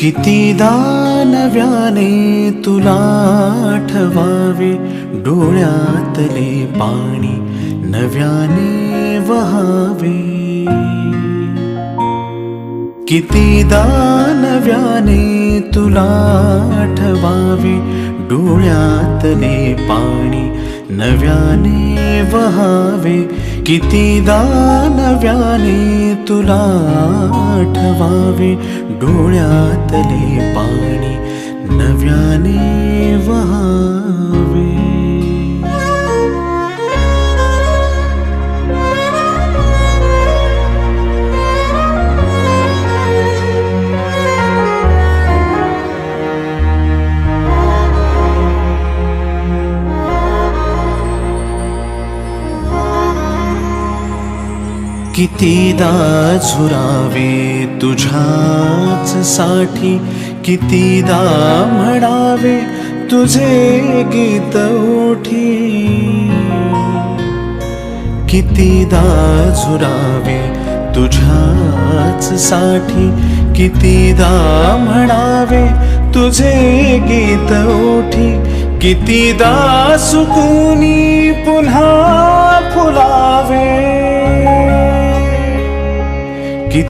कितीदा नव्याने तुला आठवावे, डोळ्यातले पाणी नव्याने वहावे. कितीदा नव्याने तुला आठवावे, डोळ्यातले पाणी नव्याने वहावे. कितीदा नव्याने तुला आठवावे, डोळ्यातले पाणी नव्याने वहावे. कितीदा झुरावे तुझ्याच साठी, कितीदा म्हणावे तुझे गीत ओठी. कितीदा झुरावे तुझ्याच साठी, कितीदा म्हणावे तुझे गीत ओठी. कितीदा सुकूनी पुन्हा फुलावे,